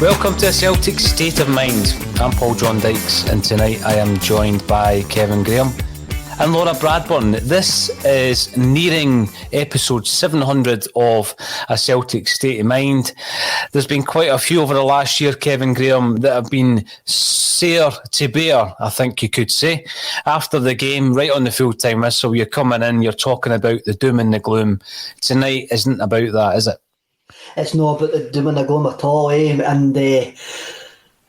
Welcome to Celtic State of Mind. I'm John Dykes, and tonight I am joined by Kevin Graham and Laura Bradburn. This is nearing episode 700 of A Celtic State of Mind. There's been quite a few over the last year, Kevin Graham, that have been sair to bear, I think you could say. After the game, right on the full-time whistle, you're coming in, you're talking about the doom and the gloom. Tonight isn't about that, is it? It's not about the doom and the gloom at all, eh? And if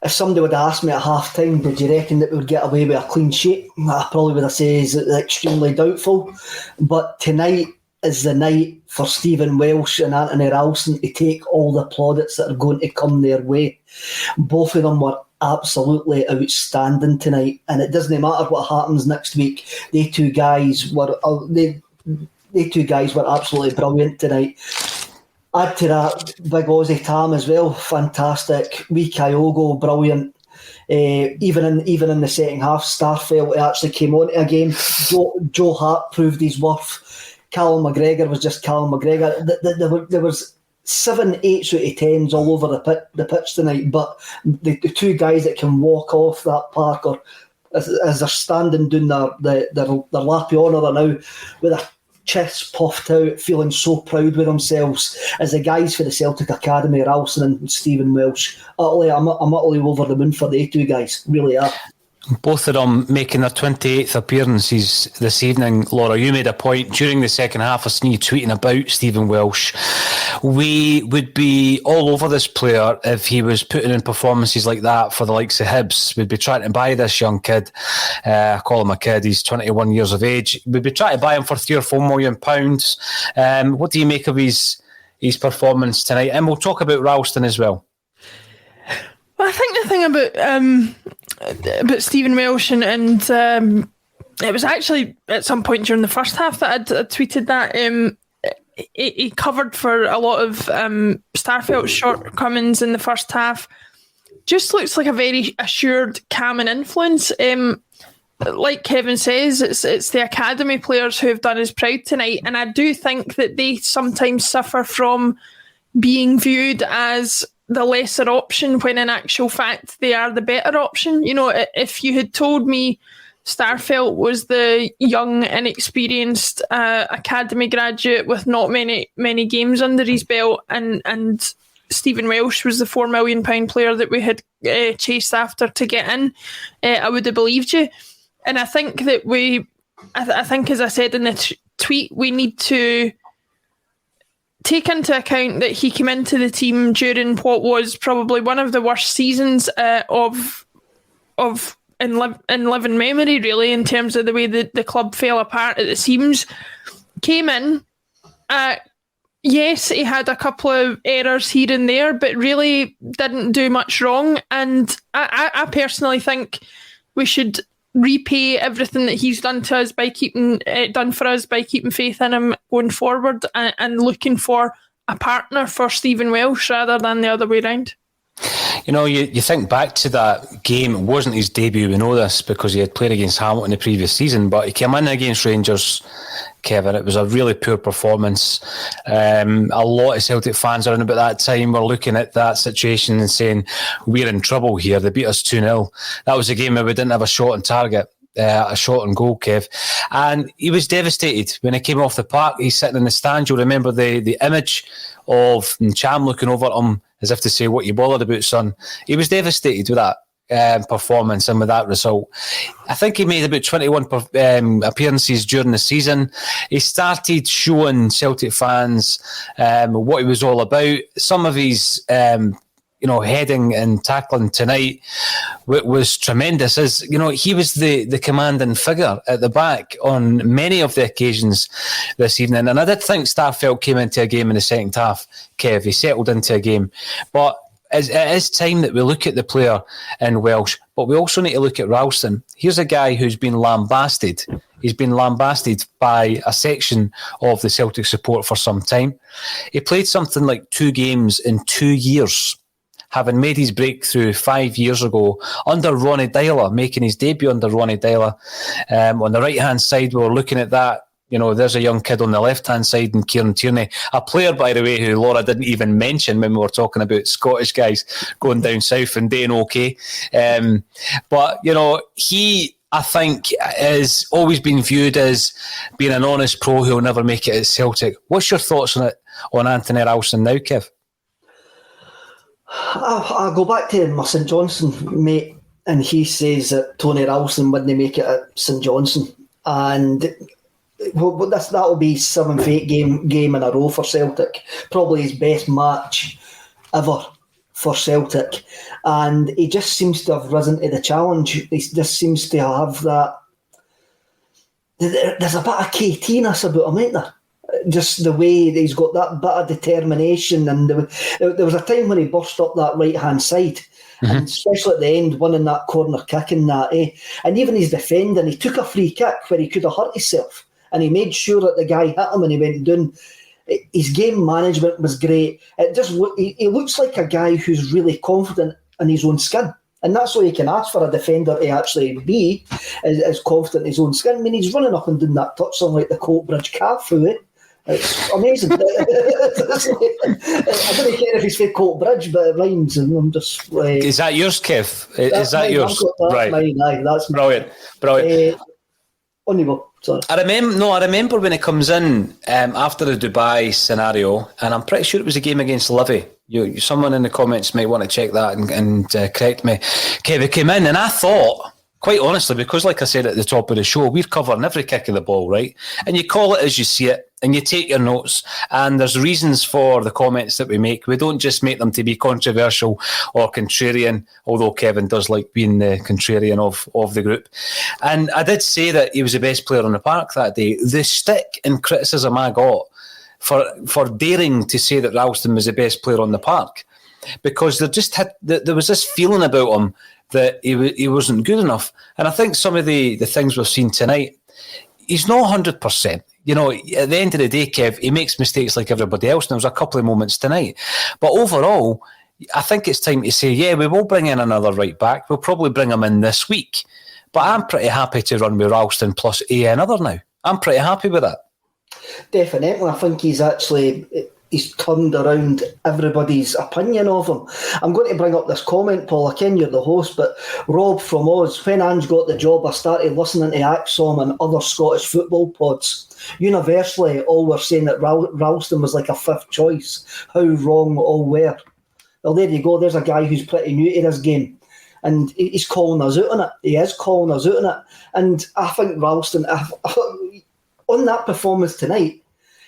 somebody would ask me at half time, did you reckon that we would get away with a clean sheet? I probably would have said it's extremely doubtful. But tonight is the night for Stephen Welsh and Anthony Ralston to take all the plaudits that are going to come their way. Both of them were absolutely outstanding tonight, and it doesn't matter what happens next week. They two guys were absolutely brilliant tonight. Add to that, big Aussie Tam as well, fantastic. Wee Kyogo, brilliant. Even in the second half, Starfelt actually came on again. Joe Hart proved his worth. Callum McGregor was just Callum McGregor. There was 7 8s out of 10s all over the pitch tonight, but the two guys that can walk off that park, or as they're standing doing their lap honour now with a chest puffed out, feeling so proud with themselves, as the guys for the Celtic Academy, Ralston and Stephen Welsh. I'm utterly over the moon for the two guys, really are. Both of them making their 28th appearances this evening. Laura, you made a point during the second half of you tweeting about Stephen Welsh. We would be all over this player if he was putting in performances like that for the likes of Hibs. We'd be trying to buy this young kid. I call him a kid, he's 21 years of age. We'd be trying to buy him for £3 or £4 million. What do you make of his performance tonight? And we'll talk about Ralston as well. Well, I think the thing about Stephen Welsh and it was actually at some point during the first half that I'd tweeted that he covered for a lot of Starfelt's shortcomings in the first half. Just looks like a very assured, calm and influence. Like Kevin says, it's the academy players who have done us proud tonight, and I do think that they sometimes suffer from being viewed as the lesser option when in actual fact they are the better option. You know, if you had told me Starfelt was the young, inexperienced academy graduate with not many games under his belt, and Stephen Welsh was the £4 million player that we had chased after to get in, I would have believed you. And I think that I think as I said in the tweet, we need to take into account that he came into the team during what was probably one of the worst seasons of in living memory, really, in terms of the way that the club fell apart at the seams. Came in, yes, he had a couple of errors here and there, but really didn't do much wrong. And I personally think we should repay everything that he's done to us by keeping faith in him going forward, and looking for a partner for Stephen Welsh rather than the other way around. You know, you think back to that game. It wasn't his debut, we know this, because he had played against Hamilton the previous season, but he came in against Rangers, Kevin. It was a really poor performance. A lot of Celtic fans around about that time were looking at that situation and saying, we're in trouble here. They beat us 2-0. That was a game where we didn't have a shot on target, a shot on goal, Kev. And he was devastated when he came off the park. He's sitting in the stand. You'll remember the image of Cham looking over at him as if to say, what you bothered about, son? He was devastated with that performance and with that result. I think he made about 21 appearances during the season. He started showing Celtic fans what he was all about. Some of his heading and tackling tonight was tremendous. As you know, he was the commanding figure at the back on many of the occasions this evening. And I did think Starfelt came into a game in the second half, Kev. He settled into a game. But it is time that we look at the player in Welsh, but we also need to look at Ralston. Here's a guy who's been lambasted. He's been lambasted by a section of the Celtic support for some time. He played something like 2 games in 2 years, having made his breakthrough 5 years ago under Ronnie Deila, making his debut under Ronnie Deila. On the right-hand side, we were looking at that there's a young kid on the left-hand side in Kieran Tierney, a player, by the way, who Laura didn't even mention when we were talking about Scottish guys going down south and doing okay. But, he, I think, has always been viewed as being an honest pro who will never make it at Celtic. What's your thoughts on Anthony Ralston now, Kev? I'll go back to my St Johnstone mate, and he says that Tony Ralston wouldn't make it at St Johnstone. And that'll be 7th, 8th game in a row for Celtic. Probably his best match ever for Celtic. And he just seems to have risen to the challenge. He just seems to have that. There's a bit of KT-ness about him, ain't there? Just the way that he's got that bit of determination. And there was a time when he burst up that right-hand side. And especially at the end, winning that corner kick and that. And even his defending, he took a free kick where he could have hurt himself. And he made sure that the guy hit him and he went down. His game management was great. He looks like a guy who's really confident in his own skin. And that's all you can ask for a defender to actually be, is confident in his own skin. I mean, he's running up and doing that touchline like the Coatbridge calf, it's amazing. I don't care if he's for Coatbridge, but it rhymes, and I'm just like... Is that yours, Kev? Is that yours? Right. Mine, that's brilliant. On you go. Sorry. I remember when it comes in after the Dubai scenario, and I'm pretty sure it was a game against Livy. Someone in the comments might want to check that and correct me. Kev, it came in, and I thought, quite honestly, because like I said at the top of the show, we're covering every kick of the ball, right? And you call it as you see it, and you take your notes, and there's reasons for the comments that we make. We don't just make them to be controversial or contrarian, although Kevin does like being the contrarian of the group. And I did say that he was the best player on the park that day. The stick and criticism I got for daring to say that Ralston was the best player on the park, because there was this feeling about him that he wasn't good enough. And I think some of the things we've seen tonight, he's not 100%. At the end of the day, Kev, he makes mistakes like everybody else. And there was a couple of moments tonight. But overall, I think it's time to say, yeah, we will bring in another right back. We'll probably bring him in this week. But I'm pretty happy to run with Ralston plus another now. I'm pretty happy with that. Definitely. I think he's turned around everybody's opinion of him. I'm going to bring up this comment, Paul. I ken you're the host, but Rob from Oz, when Ange got the job, I started listening to Axom and other Scottish football pods. Universally, all were saying that Ralston was like a fifth choice. How wrong all were. Well, there you go. There's a guy who's pretty new to this game. And he's calling us out on it. He is calling us out on it. And I think Ralston, on that performance tonight,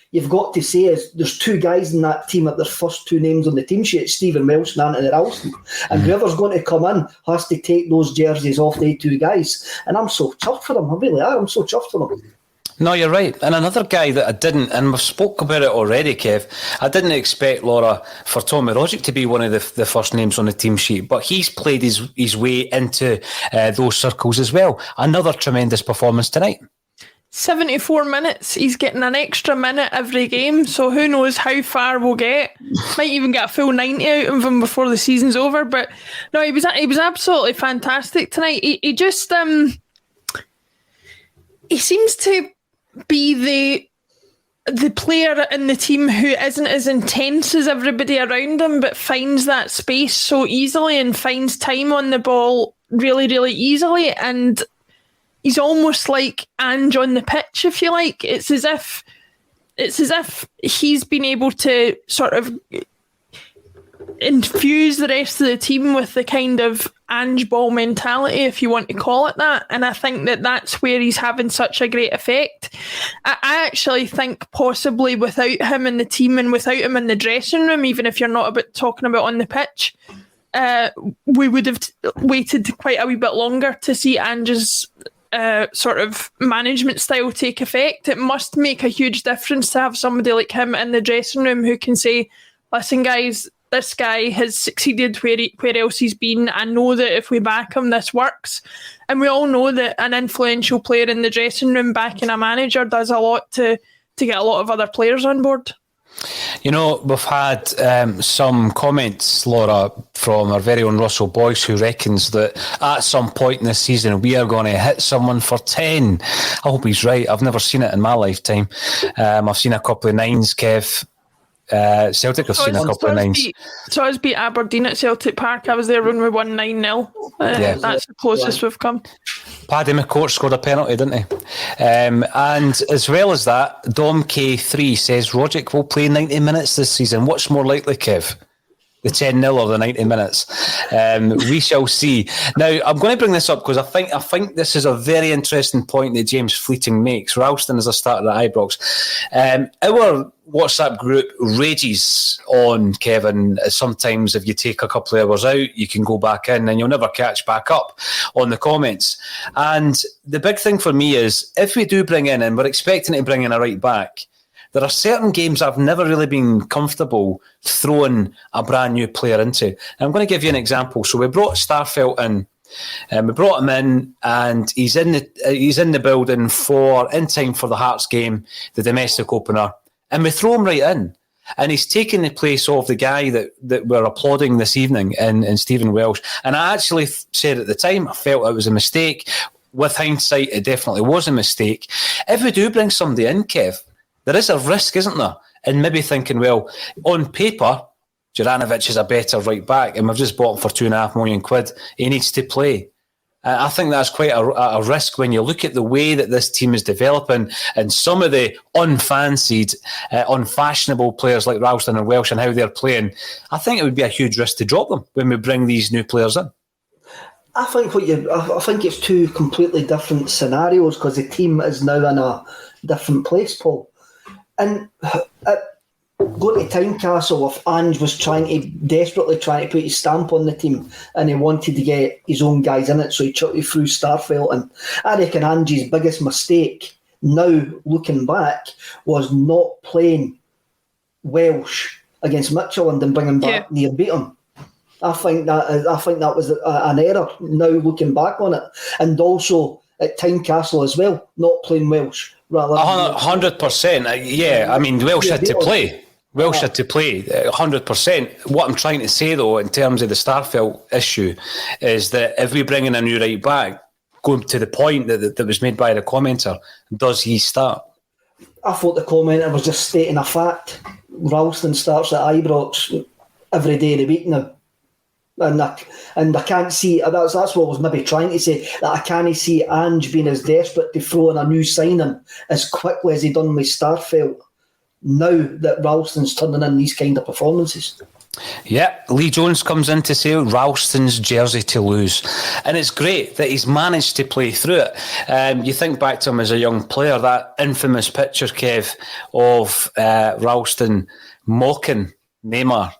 you've got to say there's two guys in that team at their first two names on the team sheet, Stephen Welsh and Anthony Ralston. And whoever's going to come in has to take those jerseys off the two guys. And I'm so chuffed for them. I really am. I'm so chuffed for them. No, you're right. And another guy that I didn't, and we've spoke about it already, Kev, I didn't expect, Laura, for Tommy Rogic to be one of the first names on the team sheet, but he's played his way into those circles as well. Another tremendous performance tonight. 74 minutes. He's getting an extra minute every game, so who knows how far we'll get. Might even get a full 90 out of him before the season's over. But no, he was absolutely fantastic tonight. He just he seems to be the player in the team who isn't as intense as everybody around him, but finds that space so easily and finds time on the ball really, really easily. And he's almost like Ange on the pitch, if you like. It's as if he's been able to sort of infuse the rest of the team with the kind of Ange ball mentality, if you want to call it that. And I think that's where he's having such a great effect. I actually think possibly without him in the team and without him in the dressing room, even if you're not talking about on the pitch, we would have waited quite a wee bit longer to see Ange's sort of management style take effect. It must make a huge difference to have somebody like him in the dressing room who can say, listen guys, this guy has succeeded where else he's been. I know that if we back him, this works. And we all know that an influential player in the dressing room backing a manager does a lot to get a lot of other players on board. You know, we've had some comments, Laura, from our very own Russell Boyce, who reckons that at some point in this season we are going to hit someone for 10. I hope he's right. I've never seen it in my lifetime. I've seen a couple of 9s, Kev. Celtic have seen a couple of 9s. So it's beat Aberdeen at Celtic Park. I was there when we won 9-0. That's the closest we've come. Paddy McCourt scored a penalty, didn't he? And as well as that, Dom K3 says Rogic will play 90 minutes this season. What's more likely, Kev? The 10-0 or the 90 minutes? We shall see. Now, I'm going to bring this up because I think this is a very interesting point that James Fleeting makes. Ralston is a starter at Ibrox. Our WhatsApp group rages on, Kevin. Sometimes if you take a couple of hours out, you can go back in and you'll never catch back up on the comments. And the big thing for me is, if we do bring in, and we're expecting to bring in a right back, there are certain games I've never really been comfortable throwing a brand new player into. And I'm going to give you an example. So we brought Starfelt in, and we brought him in, and he's in the building in time for the Hearts game, the domestic opener, and we throw him right in. And he's taking the place of the guy that we're applauding this evening in Stephen Welsh. And I actually said at the time, I felt it was a mistake. With hindsight, it definitely was a mistake. If we do bring somebody in, Kev, there is a risk, isn't there, in maybe thinking, well, on paper, Juranovic is a better right back, and we've just bought him for £2.5 million. He needs to play. I think that's quite a risk when you look at the way that this team is developing and some of the unfancied, unfashionable players like Ralston and Welsh and how they're playing. I think it would be a huge risk to drop them when we bring these new players in. I think it's two completely different scenarios because the team is now in a different place, Paul. And going to Tynecastle, if Ange was desperately trying to put his stamp on the team and he wanted to get his own guys in it, so he chucked it through Starfelt. And I reckon Ange's biggest mistake, now looking back, was not playing Welsh against Midtjylland and bringing back near Beaton. I think that was an error, now looking back on it. And also at Tynecastle as well, not playing Welsh. 100%. Yeah, I mean, Welsh had to play. Welsh had to play 100%. What I'm trying to say, though, in terms of the Starfelt issue, is that if we bring in a new right back, going to the point that was made by the commenter, does he start? I thought the commenter was just stating a fact. Ralston starts at Ibrox every day of the week now. And I can't see, that's what I was maybe trying to say, that I can't see Ange being as desperate to throw in a new signing as quickly as he done with Starfelt now that Ralston's turning in these kind of performances. Yeah, Lee Jones comes in to say Ralston's jersey to lose. And it's great that he's managed to play through it. You think back to him as a young player, that infamous picture, Kev, of Ralston mocking Neymar.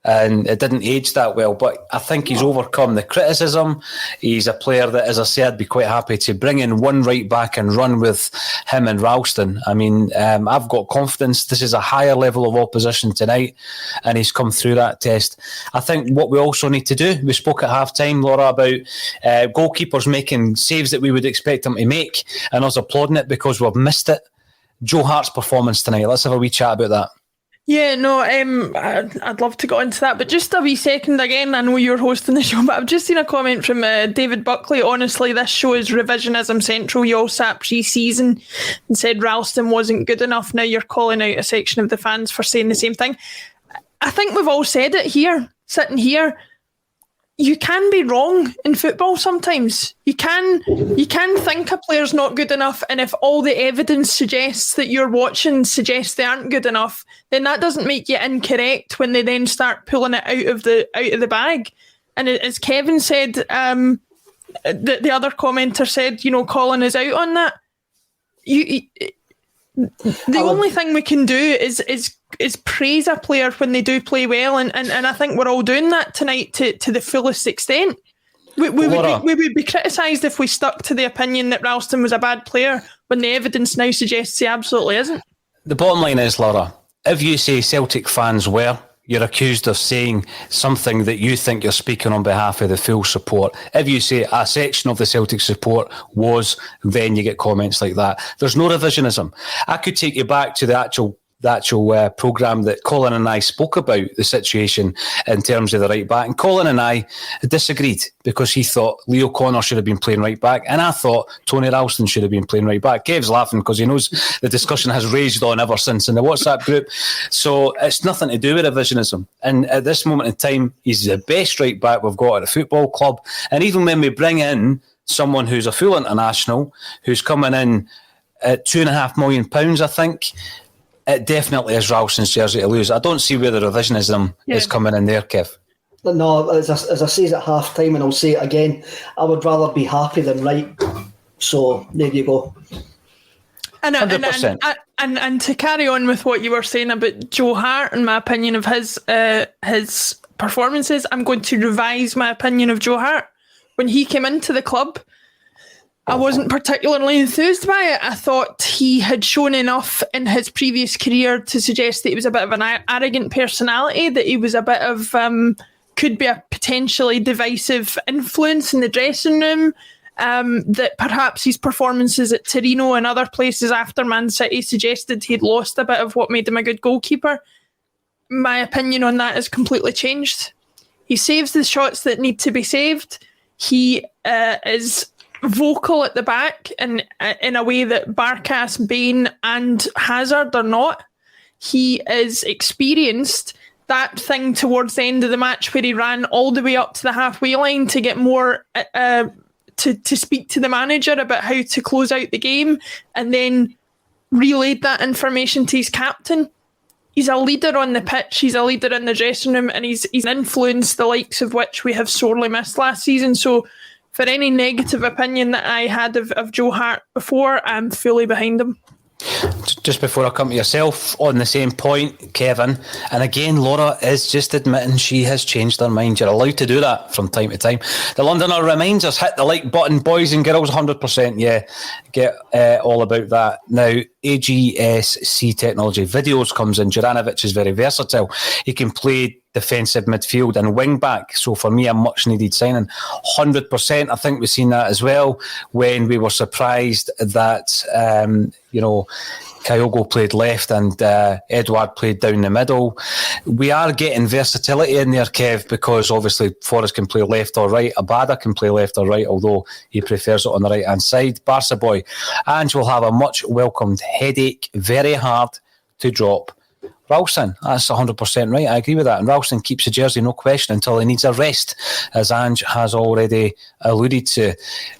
And it didn't age that well, but I think he's overcome the criticism. He's a player that, as I said, I'd be quite happy to bring in one right back and run with him and Ralston. I mean, I've got confidence. This is a higher level of opposition tonight, and he's come through that test. I think what we also need to do, we spoke at half-time, Laura, about goalkeepers making saves that we would expect them to make, and us applauding it because we've missed it. Joe Hart's performance tonight, let's have a wee chat about that. Yeah, no, I'd love to go into that, but just a wee second again, I know you're hosting the show, but I've just seen a comment from David Buckley. Honestly, this show is revisionism central. You all sat pre-season and said Ralston wasn't good enough. Now you're calling out a section of the fans for saying the same thing. I think we've all said it here, sitting here. You can be wrong in football sometimes. You can think a player's not good enough, and if all the evidence suggests that you're watching suggests they aren't good enough, then that doesn't make you incorrect when they then start pulling it out of the bag. And as Kevin said, the other commenter said, Colin is out on that. The only thing we can do is praise a player when they do play well, and I think we're all doing that tonight to the fullest extent. We would be criticised if we stuck to the opinion that Ralston was a bad player when the evidence now suggests he absolutely isn't. The bottom line is, Laura, if you say Celtic fans were, you're accused of saying something that you think you're speaking on behalf of the full support. If you say a section of the Celtic support was, then you get comments like that. There's no revisionism. I could take you back to the actual the actual programme that Colin and I spoke about the situation in terms of the right back. And Colin and I disagreed because he thought Leo Connor should have been playing right back, and I thought Tony Ralston should have been playing right back. Kev's laughing because he knows the discussion has raged on ever since in the WhatsApp group. So it's nothing to do with revisionism. And at this moment in time, he's the best right back we've got at a football club. And even when we bring in someone who's a full international, who's coming in at £2.5 million, I think, it definitely is Ralston's jersey to lose. I don't see where the revisionism is coming in there, Kev. No, as I say at half time, and I'll say it again, I would rather be happy than right. So there you go. And to carry on with what you were saying about Joe Hart and my opinion of his performances, I'm going to revise my opinion of Joe Hart. When he came into the club, I wasn't particularly enthused by it. I thought he had shown enough in his previous career to suggest that he was a bit of an arrogant personality, that he was a bit of, could be a potentially divisive influence in the dressing room, that perhaps his performances at Torino and other places after Man City suggested he'd lost a bit of what made him a good goalkeeper. My opinion on that has completely changed. He saves the shots that need to be saved. He is vocal at the back and in a way that Barkas, Bain and Hazard are not. He is experienced. That thing towards the end of the match where he ran all the way up to the halfway line to get more to speak to the manager about how to close out the game, and then relayed that information to his captain. He's a leader on the pitch, he's a leader in the dressing room, and he's influenced the likes of which we have sorely missed last season. So for any negative opinion that I had of Joe Hart before, I'm fully behind him. Just before I come to yourself, on the same point, Kevin, and again, Laura is just admitting she has changed her mind. You're allowed to do that from time to time. The Londoner reminds us, hit the like button, boys and girls, 100%. Yeah, get all about that. Now, AGSC Technology Videos comes in. Juranovic is very versatile. He can play defensive midfield and wing back. So for me, a much needed signing. 100%. I think we've seen that as well when we were surprised that, Kyogo played left and Edouard played down the middle. We are getting versatility in there, Kev, because obviously Forrest can play left or right. Abada can play left or right, although he prefers it on the right-hand side. Barca boy. Ange will have a much welcomed headache. Very hard to drop Ralston. That's 100% right. I agree with that. And Ralston keeps the jersey, no question, until he needs a rest, as Ange has already alluded to.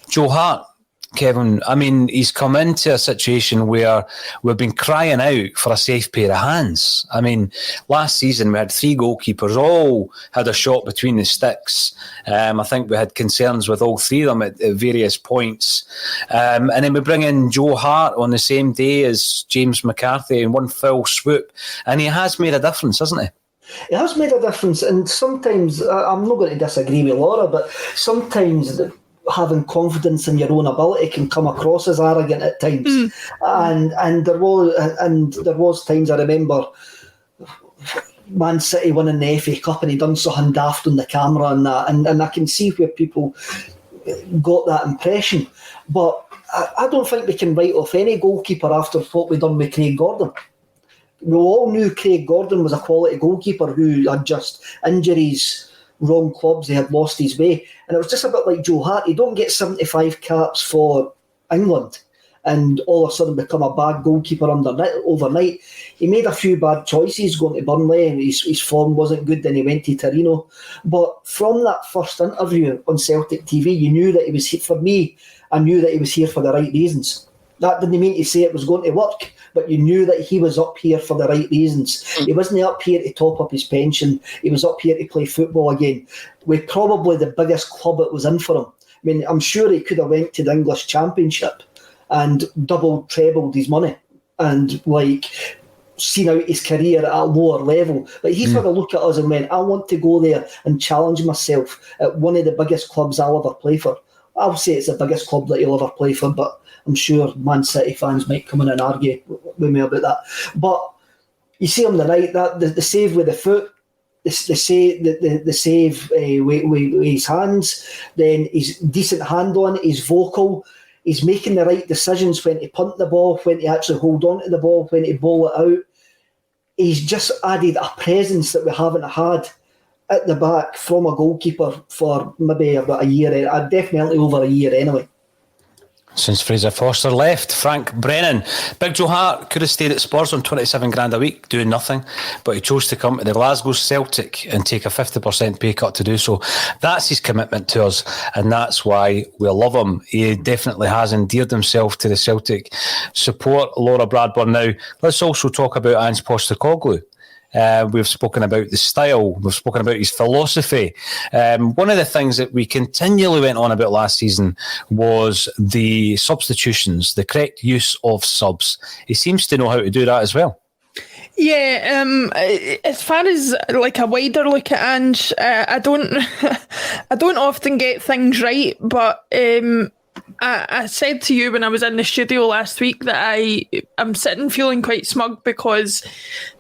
Joe Hart, Kevin, I mean, he's come into a situation where we've been crying out for a safe pair of hands. I mean, last season we had 3 goalkeepers, all had a shot between the sticks. I think we had concerns with all 3 of them at various points. And then we bring in Joe Hart on the same day as James McCarthy in one fell swoop. And he has made a difference, hasn't he? It has made a difference. And sometimes, I'm not going to disagree with Laura, but sometimes having confidence in your own ability can come across as arrogant at times, and there was times, I remember Man City winning the FA Cup and he done something daft on the camera and that, and I can see where people got that impression, but I don't think we can write off any goalkeeper after what we done with Craig Gordon. We all knew Craig Gordon was a quality goalkeeper who had just injuries, wrong clubs, he had lost his way, and it was just a bit like Joe Hart. He don't get 75 caps for England and all of a sudden become a bad goalkeeper overnight. He made a few bad choices going to Burnley, and his form wasn't good, then he went to Torino. But from that first interview on Celtic TV, you knew that he was here. For me, I knew that he was here for the right reasons. That didn't mean to say it was going to work, but you knew that he was up here for the right reasons. He wasn't up here to top up his pension. He was up here to play football again. With probably the biggest club it was in for him. I mean, I'm sure he could have went to the English Championship and doubled, trebled his money and seen out his career at a lower level. But he's had a look at us and went, I want to go there and challenge myself at one of the biggest clubs I'll ever play for. I'll say it's the biggest club that he'll ever play for, but I'm sure Man City fans might come in and argue with me about that. But you see him tonight, that the save with the foot, the save with his hands, then his decent handling, he's vocal, he's making the right decisions when to punt the ball, when to actually hold on to the ball, when to bowl it out. he's just added a presence that we haven't had at the back from a goalkeeper for maybe about a year, definitely over a year anyway. Since Fraser Forster left, Frank Brennan. Big Joe Hart could have stayed at Spurs on 27 grand a week doing nothing, but he chose to come to the Glasgow Celtic and take a 50% pay cut to do so. That's his commitment to us, and that's why we love him. He definitely has endeared himself to the Celtic support. Laura Bradburn. Now, let's also talk about Ange Postecoglou. We've spoken about the style. We've spoken about his philosophy. One of the things that we continually went on about last season was the substitutions, the correct use of subs. He seems to know how to do that as well. Yeah, as far as like a wider look at Ange, I don't often get things right, but I said to you when I was in the studio last week that I'm sitting feeling quite smug because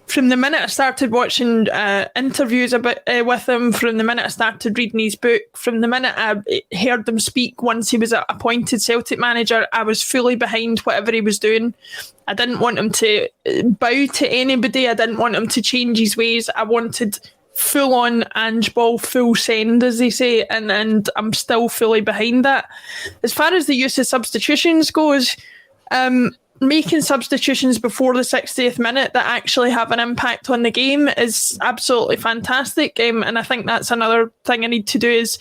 from the minute I started watching interviews with him, from the minute I started reading his book, from the minute I heard him speak once he was appointed Celtic manager, I was fully behind whatever he was doing. I didn't want him to bow to anybody. I didn't want him to change his ways. I wanted full on Ange ball, full send, as they say, and I'm still fully behind that. As far as the use of substitutions goes, making substitutions before the 60th minute that actually have an impact on the game is absolutely fantastic. And I think that's another thing I need to do is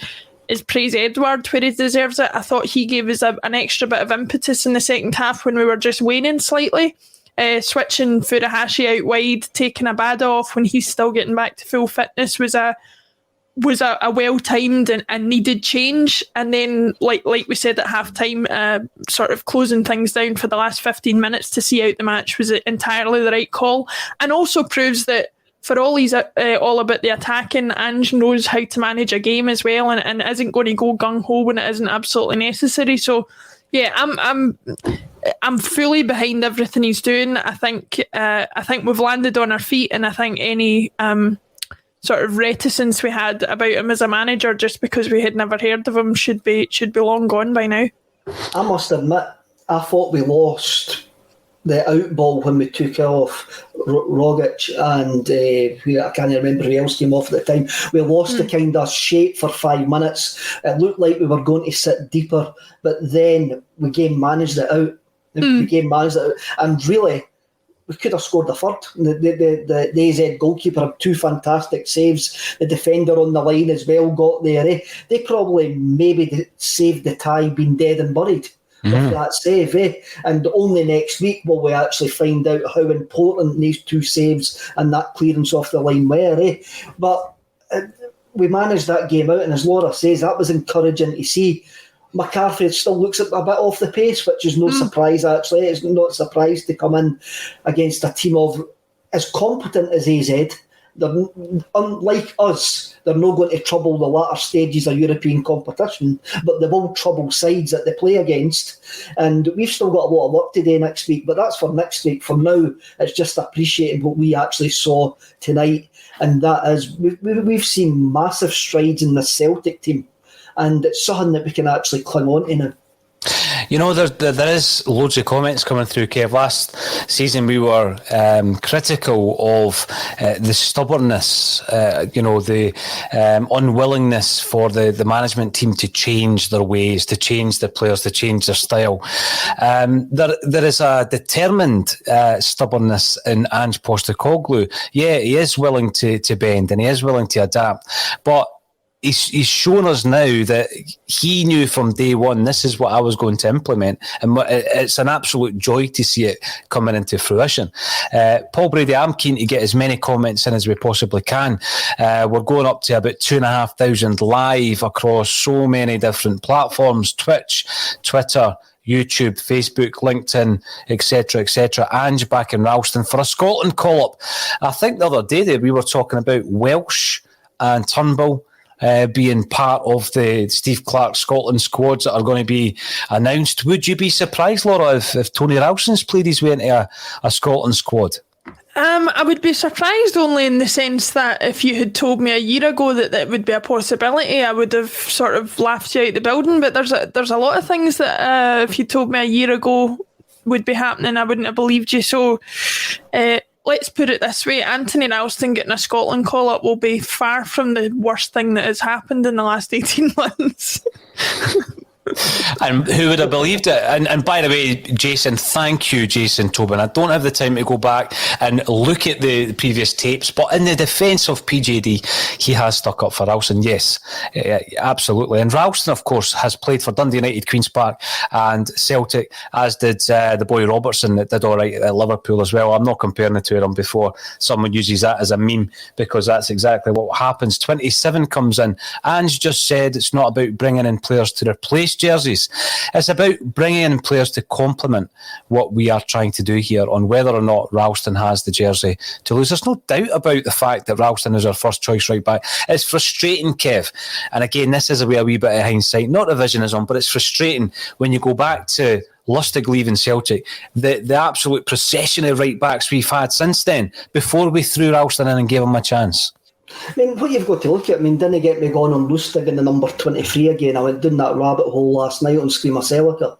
praise Edouard where he deserves it. I thought he gave us an extra bit of impetus in the second half when we were just waning slightly. Switching Furuhashi out wide, taking Abada off when he's still getting back to full fitness was a well-timed and needed change. And then, like we said at half-time, sort of closing things down for the last 15 minutes to see out the match was entirely the right call. And also proves that for all he's all about the attacking, Ange knows how to manage a game as well and isn't going to go gung-ho when it isn't absolutely necessary. So, yeah, I'm fully behind everything he's doing. I think we've landed on our feet, and I think any sort of reticence we had about him as a manager just because we had never heard of him should be long gone by now. I must admit, I thought we lost the out ball when we took off Rogic and I can't remember who else came off at the time. We lost the kind of shape for 5 minutes. It looked like we were going to sit deeper, but then we game managed it out. The game managed it out, and really we could have scored the third. The AZ goalkeeper had 2 fantastic saves. The defender on the line as well got there. They probably maybe saved the tie, been dead and buried with that save. And only next week will we actually find out how important these 2 saves and that clearance off the line were. But we managed that game out, and as Laura says, that was encouraging to see. McCarthy still looks a bit off the pace, which is no surprise, actually. It's not a surprise to come in against a team of as competent as AZ. They're, unlike us, they're not going to trouble the latter stages of European competition, but they will trouble sides that they play against. And we've still got a lot of work to do next week, but that's for next week. For now, it's just appreciating what we actually saw tonight. And that is, we've seen massive strides in the Celtic team. And it's something that we can actually cling on to now. You know, there is loads of comments coming through, Kev. Last season we were critical of the stubbornness, the unwillingness for the management team to change their ways, to change the players, to change their style. There is a determined stubbornness in Ange Postecoglou. Yeah, he is willing to bend and he is willing to adapt, but he's shown us now that he knew from day one, this is what I was going to implement. And it's an absolute joy to see it coming into fruition. Paul Brady, I'm keen to get as many comments in as we possibly can. We're going up to about 2,500 live across so many different platforms, Twitch, Twitter, YouTube, Facebook, LinkedIn, etc., etc. Ange back in Ralston for a Scotland call-up. I think the other day that we were talking about Welsh and Turnbull being part of the Steve Clarke Scotland squads that are going to be announced. Would you be surprised, Laura, if Tony Ralston's played his way into a Scotland squad? I would be surprised only in the sense that if you had told me a year ago that would be a possibility, I would have sort of laughed you out the building. But there's a lot of things that if you told me a year ago would be happening, I wouldn't have believed you. So let's put it this way, Anthony Ralston getting a Scotland call-up will be far from the worst thing that has happened in the last 18 months. And who would have believed it? And by the way, Jason, thank you, Jason Tobin. I don't have the time to go back and look at the previous tapes, but in the defence of PJD, he has stuck up for Ralston. Yes, absolutely. And Ralston, of course, has played for Dundee United, Queen's Park and Celtic, as did the boy Robertson that did all right at Liverpool as well. I'm not comparing the two of them before someone uses that as a meme, because that's exactly what happens. 27 comes in. Ange just said it's not about bringing in players to replace jerseys. It's about bringing in players to complement what we are trying to do here on whether or not Ralston has the jersey to lose. There's no doubt about the fact that Ralston is our first choice right back. It's frustrating, Kev. And again, this is a wee bit of hindsight, not revisionism, but it's frustrating when you go back to Lustig leaving Celtic, the absolute procession of right backs we've had since then, before we threw Ralston in and gave him a chance. I mean, what you've got to look at, didn't get me going on Lustig in the number 23 again. I went down that rabbit hole last night on Screamer Celica.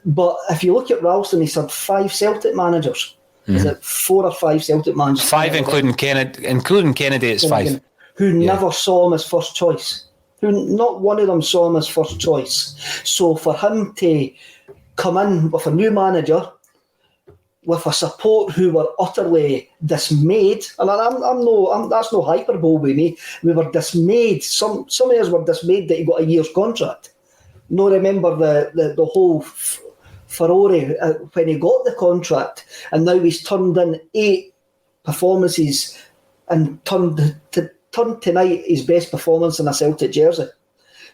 But if you look at Ralston, he's had 5 Celtic managers. Is it 4 or 5 Celtic managers? 5, including Kennedy, it's 5. Who never saw him as first choice. Who not one of them saw him as first choice. So for him to come in with a new manager, with a support who were utterly dismayed, and that's no hyperbole with me. We were dismayed. Some of us were dismayed that he got a year's contract. No, remember the whole furore when he got the contract, and now he's turned in 8 performances and turned tonight his best performance in a Celtic jersey.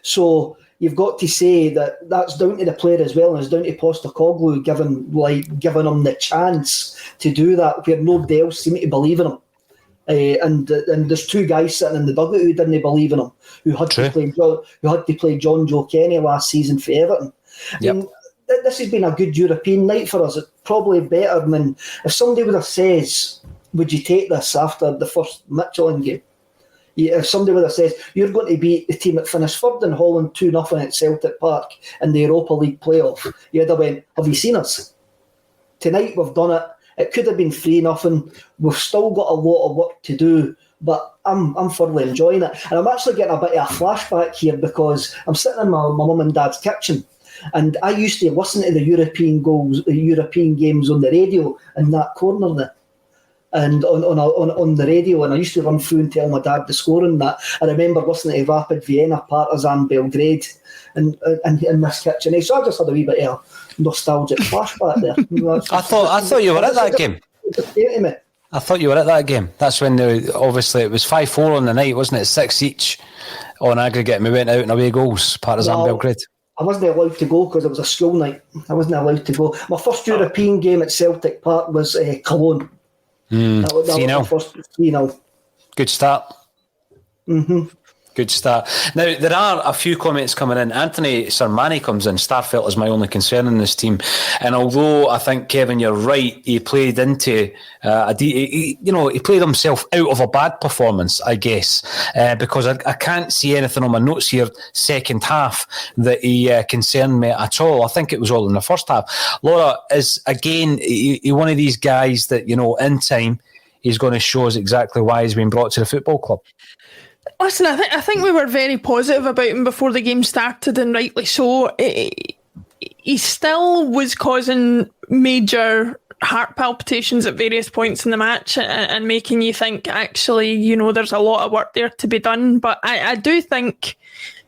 So you've got to say that that's down to the player as well, and it's down to Postecoglou giving him the chance to do that where nobody else seemed to believe in him. And there's 2 guys sitting in the dugout who didn't believe in him, who had to play John Joe Kenny last season for Everton. Yep. This has been a good European night for us. It's probably better than if somebody would have says, would you take this after the first Michelin game? If somebody would have said, you're going to beat the team that finished third in Holland 2-0 at Celtic Park in the Europa League playoff, you'd have went, have you seen us? Tonight we've done it. It could have been 3-0. We've still got a lot of work to do, but I'm thoroughly enjoying it. And I'm actually getting a bit of a flashback here because I'm sitting in my mum and dad's kitchen, and I used to listen to the European games on the radio in that corner there. And on the radio, and I used to run through and tell my dad the score and that. I remember listening to Rapid Vienna, Partizan Belgrade, in this kitchen. So I just had a wee bit of a nostalgic flashback there. I thought you were at that game. I thought you were at that game. That's when obviously it was 5-4 on the night, wasn't it? 6 each on aggregate, and we went out and away goals. Partizan Belgrade. I wasn't allowed to go because it was a school night. I wasn't allowed to go. My first European game at Celtic Park was Cologne. That was the first 3-0. Good start. Mm-hmm. Good start. Now, there are a few comments coming in. Anthony Sermani comes in. Starfelt is my only concern in this team. And although I think, Kevin, you're right, he played into he played himself out of a bad performance, I guess, because I can't see anything on my notes here, second half, that he concerned me at all. I think it was all in the first half. Laura is, again, he one of these guys that, in time, he's going to show us exactly why he's been brought to the football club. Listen, I think we were very positive about him before the game started, and rightly so. He still was causing major heart palpitations at various points in the match and making you think, actually, there's a lot of work there to be done. But I do think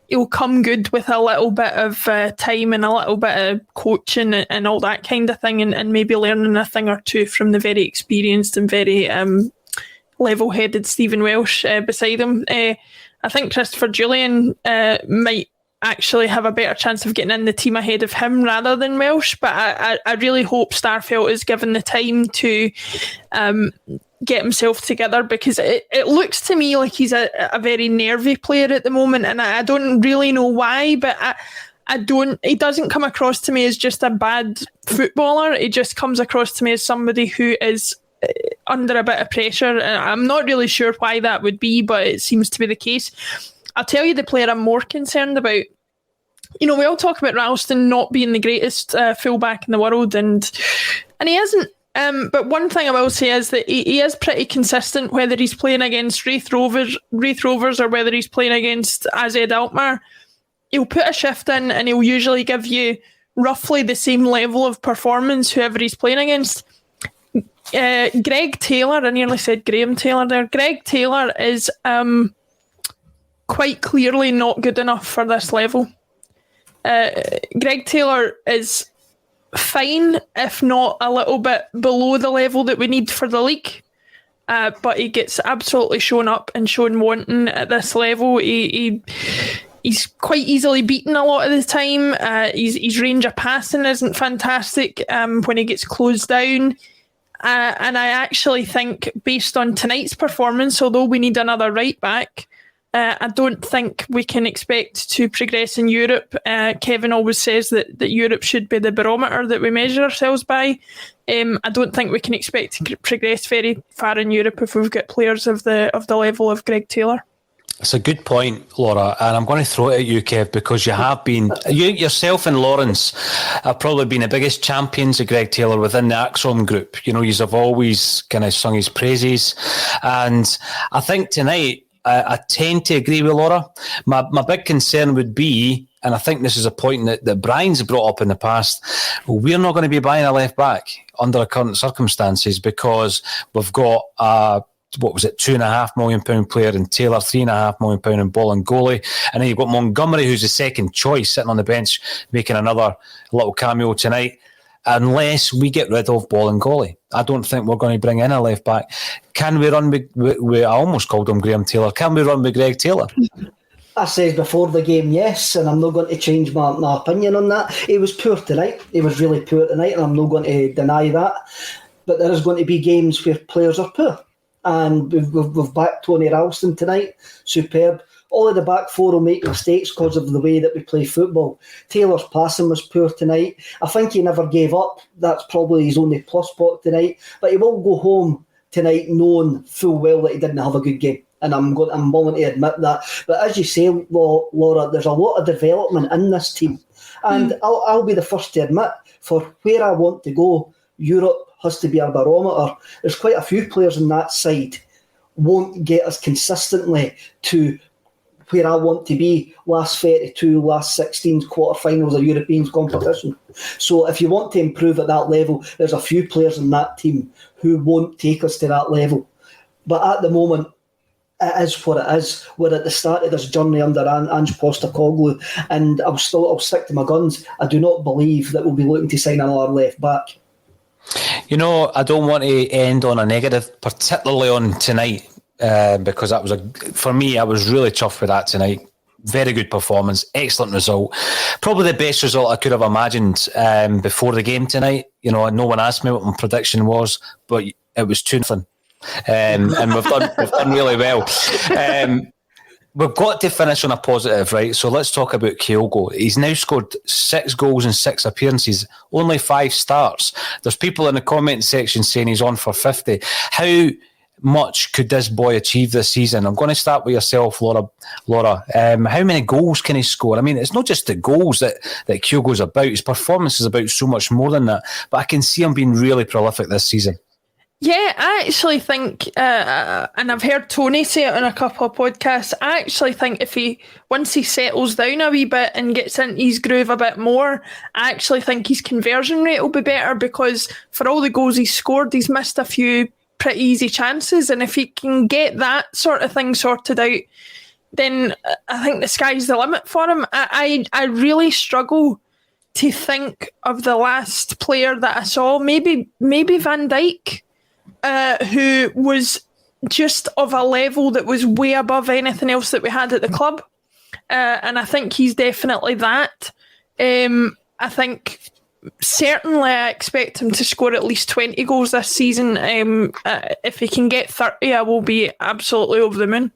he'll come good with a little bit of time and a little bit of coaching and all that kind of thing, and maybe learning a thing or two from the very experienced and very level-headed Stephen Welsh beside him. I think Christopher Julian might actually have a better chance of getting in the team ahead of him rather than Welsh, but I really hope Starfelt is given the time to get himself together, because it looks to me like he's a very nervy player at the moment, and I don't really know why, but he doesn't come across to me as just a bad footballer. He just comes across to me as somebody who is under a bit of pressure, and I'm not really sure why that would be, but it seems to be the case. I'll tell you the player I'm more concerned about. We all talk about Ralston not being the greatest fullback in the world, and he isn't. But one thing I will say is that he is pretty consistent, whether he's playing against Wraith Rovers or whether he's playing against AZ Alkmaar. He'll put a shift in and he'll usually give you roughly the same level of performance whoever he's playing against. Greg Taylor, I nearly said Graham Taylor there. Greg Taylor is quite clearly not good enough for this level. Greg Taylor is fine, if not a little bit below the level that we need for the league. But he gets absolutely shown up and shown wanting at this level. He's quite easily beaten a lot of the time. His range of passing isn't fantastic when he gets closed down. And I actually think, based on tonight's performance, although we need another right back, I don't think we can expect to progress in Europe. Kevin always says that Europe should be the barometer that we measure ourselves by. I don't think we can expect to progress very far in Europe if we've got players of the level of Greg Taylor. It's a good point, Laura, and I'm going to throw it at you, Kev, because you have been, you yourself and Lawrence have probably been the biggest champions of Greg Taylor within the Axom group. You know, you have always kind of sung his praises, and I think tonight I tend to agree with Laura. My big concern would be, and I think this is a point that Brian's brought up in the past, we're not going to be buying a left back under the current circumstances because we've got £2.5 million player in Taylor, £3.5 million in ball and goalie, and then you've got Montgomery, who's the second choice, sitting on the bench making another little cameo tonight. Unless we get rid of ball and goalie, I don't think we're going to bring in a left back. Can we run with I almost called him Graham Taylor. Can we run with Greg Taylor? I said before the game, yes, and I'm not going to change my opinion on that. He was poor tonight. He was really poor tonight, and I'm not going to deny that. But there is going to be games where players are poor. And we've backed Tony Ralston tonight. Superb. All of the back four will make mistakes because of the way that we play football. Taylor's passing was poor tonight. I think he never gave up. That's probably his only plus spot tonight. But he will go home tonight knowing full well that he didn't have a good game. And I'm willing to admit that. But as you say, Laura, there's a lot of development in this team. And I'll be the first to admit, for where I want to go, Europe has to be a barometer. There's quite a few players on that side won't get us consistently to where I want to be last 32, last 16 quarterfinals of European competition. So if you want to improve at that level, there's a few players in that team who won't take us to that level. But at the moment, it is what it is. We're at the start of this journey under Ange Postecoglou, and I'll stick to my guns. I do not believe that we'll be looking to sign another left back. You know, I don't want to end on a negative, particularly on tonight, because that was for me, I was really chuffed with that tonight. Very good performance, excellent result. Probably the best result I could have imagined before the game tonight. You know, no one asked me what my prediction was, but it was 2-0. And we've done really well. We've got to finish on a positive, right? So let's talk about Kyogo. He's now scored 6 goals in 6 appearances, only 5 starts. There's people in the comment section saying he's on for 50. How much could this boy achieve this season? I'm going to start with yourself, Laura. How many goals can he score? I mean, it's not just the goals that Kyogo's about. His performance is about so much more than that. But I can see him being really prolific this season. Yeah, I actually think, and I've heard Tony say it on a couple of podcasts, I actually think once he settles down a wee bit and gets into his groove a bit more, I actually think his conversion rate will be better, because for all the goals he's scored, he's missed a few pretty easy chances, and if he can get that sort of thing sorted out, then I think the sky's the limit for him. I really struggle to think of the last player that I saw, maybe Van Dijk, who was just of a level that was way above anything else that we had at the club. And I think he's definitely that. I think certainly I expect him to score at least 20 goals this season. If he can get 30, I will be absolutely over the moon.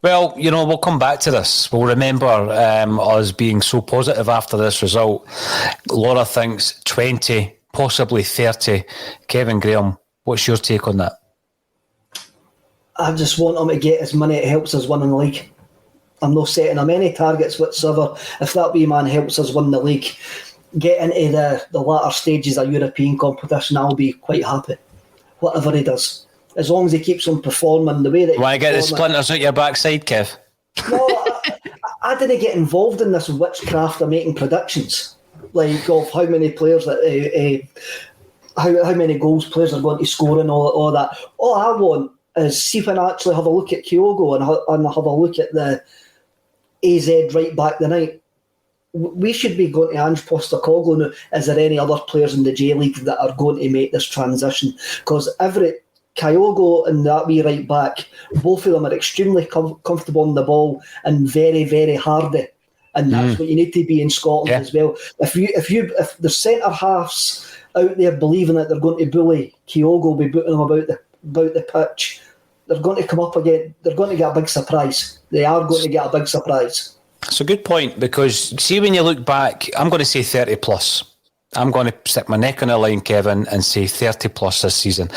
Well, you know, we'll come back to this. We'll remember us being so positive after this result. Laura thinks 20, possibly 30. Kevin Graham, what's your take on that? I just want him to get as many it helps us win in the league. I'm not setting him any targets whatsoever. If that wee man helps us win the league, get into the latter stages of European competition, I'll be quite happy. Whatever he does, as long as he keeps on performing the way that. Why get the splinters out your backside, Kev? No, I didn't get involved in this witchcraft of making predictions, like of how many players that how many goals players are going to score and all that. All I want is see when I actually have a look at Kyogo and have a look at the AZ right back tonight. We should be going to Ange Postecoglou now. Is there any other players in the J-League that are going to make this transition? Because Kyogo and that wee right back, both of them are extremely comfortable on the ball and very, very hardy. And that's what you need to be in Scotland as well. If the centre halves out there believing that they're going to bully Kyogo, be booting him about the pitch, they're going to come up again. They're going to get a big surprise. They are going to get a big surprise. It's a good point, because see, when you look back, I'm going to say 30 plus. I'm going to stick my neck on the line, Kevin, and say 30 plus this season.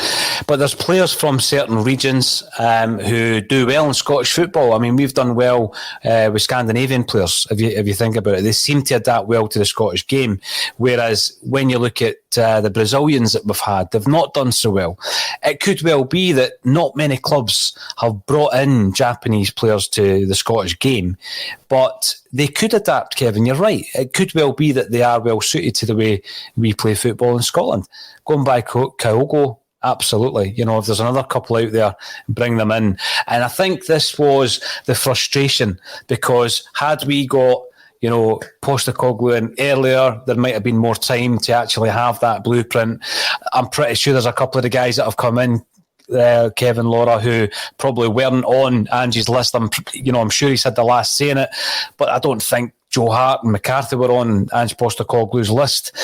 But there's players from certain regions who do well in Scottish football. I mean, we've done well with Scandinavian players, if you think about it. They seem to adapt well to the Scottish game. Whereas when you look at the Brazilians that we've had, they've not done so well. It could well be that not many clubs have brought in Japanese players to the Scottish game, but they could adapt, Kevin. You're right. It could well be that they are well suited to the way we play football in Scotland. Going by Kyogo, absolutely. You know, if there's another couple out there, bring them in. And I think this was the frustration, because had we got, you know, Postecoglou in earlier, there might have been more time to actually have that blueprint. I'm pretty sure there's a couple of the guys that have come in, Kevin, Laura, who probably weren't on Angie's list. I'm sure he's had the last say in it, but I don't think Joe Hart and McCarthy were on Ange Postecoglou's list.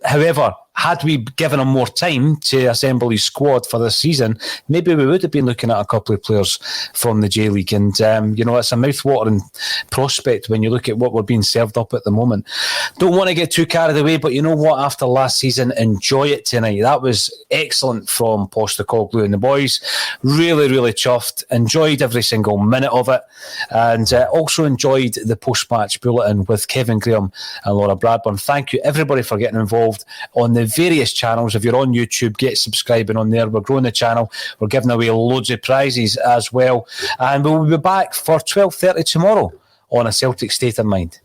However, had we given him more time to assemble his squad for this season, maybe we would have been looking at a couple of players from the J-League. And, it's a mouth-watering prospect when you look at what we're being served up at the moment. Don't want to get too carried away, but you know what? After last season, enjoy it tonight. That was excellent from Postecoglou and the boys. Really, really chuffed. Enjoyed every single minute of it. And also enjoyed the post-match bulletin with Kevin Graham and Laura Bradburn. Thank you, everybody, for getting involved on the various channels. If you're on YouTube, get subscribing on there. We're growing the channel. We're giving away loads of prizes as well. And we'll be back for 12:30 tomorrow on A Celtic State of Mind.